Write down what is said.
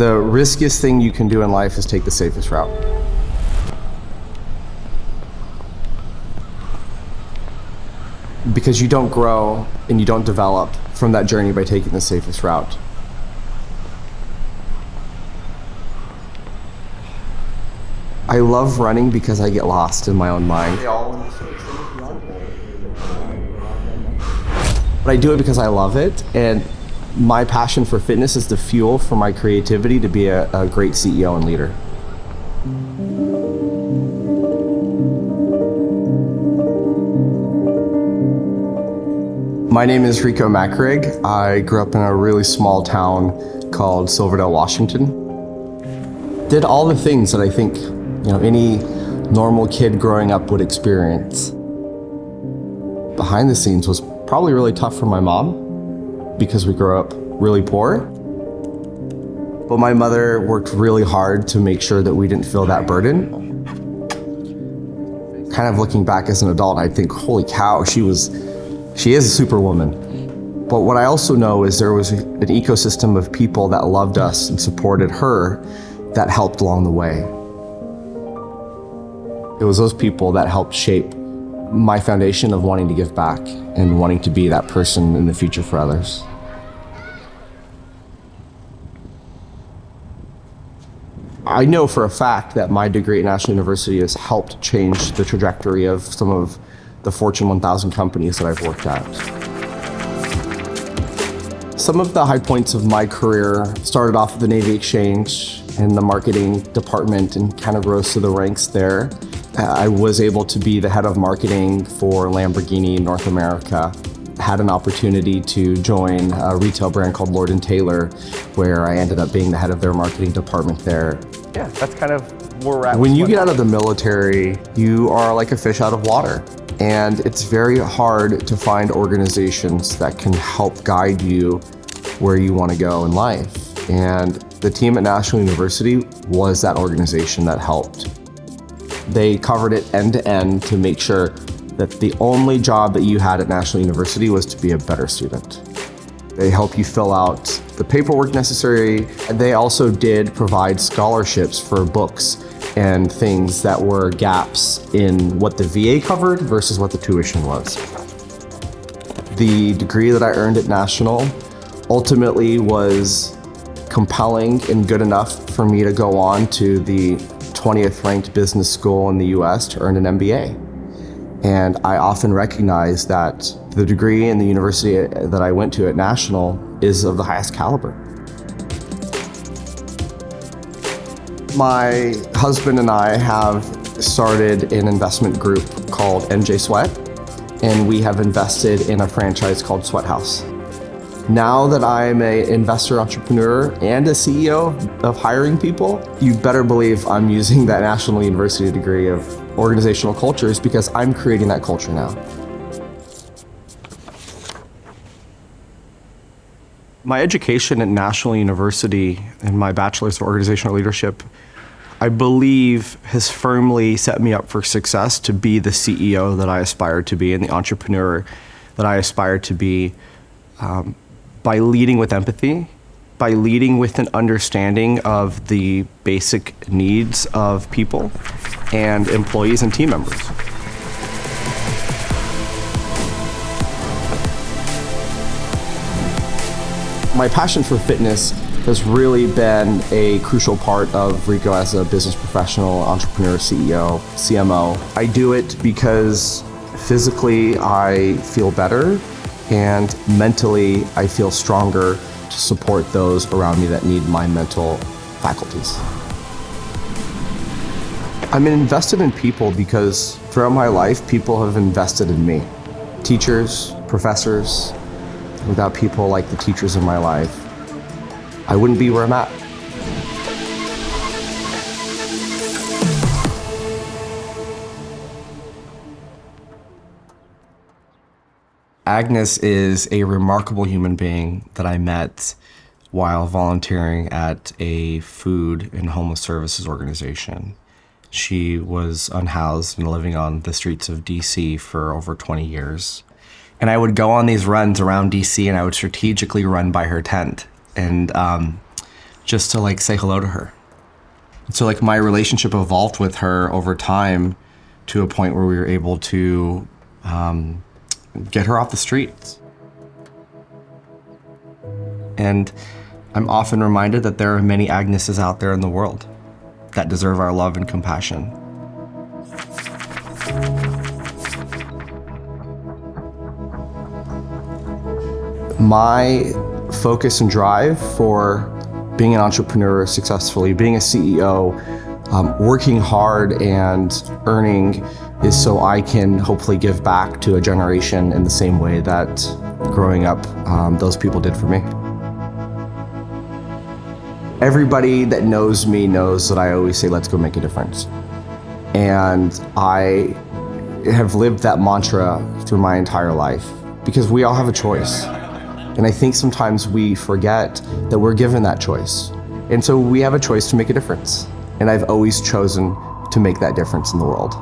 The riskiest thing you can do in life is take the safest route. Because you don't grow and you don't develop from that journey by taking the safest route. I love running because I get lost in my own mind. But I do it because I love it, and my passion for fitness is the fuel for my creativity to be a great CEO and leader. My name is Rico Macaraeg. I grew up in a really small town called Silverdale, Washington. Did all the things that I think any normal kid growing up would experience. Behind the scenes was probably really tough for my mom because we grew up really poor. But my mother worked really hard to make sure that we didn't feel that burden. Kind of looking back as an adult, I think, holy cow, she is a superwoman. But what I also know is there was an ecosystem of people that loved us and supported her that helped along the way. It was those people that helped shape my foundation of wanting to give back and wanting to be that person in the future for others. I know for a fact that my degree at National University has helped change the trajectory of some of the Fortune 1000 companies that I've worked at. Some of the high points of my career started off at the Navy Exchange in the marketing department and kind of rose to the ranks there. I was able to be the head of marketing for Lamborghini North America. Had an opportunity to join a retail brand called Lord & Taylor, where I ended up being the head of their marketing department there. Yeah, that's kind of where we're at. When you get out of the military, you are like a fish out of water. And it's very hard to find organizations that can help guide you where you want to go in life. And the team at National University was that organization that helped. They covered it end to end to make sure that the only job that you had at National University was to be a better student. They help you fill out the paperwork necessary. And they also did provide scholarships for books and things that were gaps in what the VA covered versus what the tuition was. The degree that I earned at National ultimately was compelling and good enough for me to go on to the 20th ranked business school in the US to earn an MBA. And I often recognize that the degree in the university that I went to at National is of the highest caliber. My husband and I have started an investment group called NJ Sweat, and we have invested in a franchise called Sweat House. Now that I'm an investor, entrepreneur, and a CEO of hiring people, you better believe I'm using that National University degree of organizational cultures because I'm creating that culture now. My education at National University and my bachelor's of organizational leadership, I believe has firmly set me up for success to be the CEO that I aspire to be and the entrepreneur that I aspire to be, by leading with empathy, by leading with an understanding of the basic needs of people and employees and team members. My passion for fitness has really been a crucial part of Rico as a business professional, entrepreneur, CEO, CMO. I do it because physically I feel better and mentally I feel stronger to support those around me that need my mental faculties. I'm invested in people because throughout my life, people have invested in me. Teachers, professors. Without people like the teachers in my life, I wouldn't be where I'm at. Agnes is a remarkable human being that I met while volunteering at a food and homeless services organization. She was unhoused and living on the streets of DC for over 20 years. And I would go on these runs around DC and I would strategically run by her tent. And just to like say hello to her. So like my relationship evolved with her over time to a point where we were able to get her off the streets. And I'm often reminded that there are many Agneses out there in the world that deserve our love and compassion. My focus and drive for being an entrepreneur successfully, being a CEO, working hard and earning is so I can hopefully give back to a generation in the same way that growing up, those people did for me. Everybody that knows me knows that I always say, let's go make a difference. And I have lived that mantra through my entire life because we all have a choice. And I think sometimes we forget that we're given that choice. And so we have a choice to make a difference. And I've always chosen to make that difference in the world.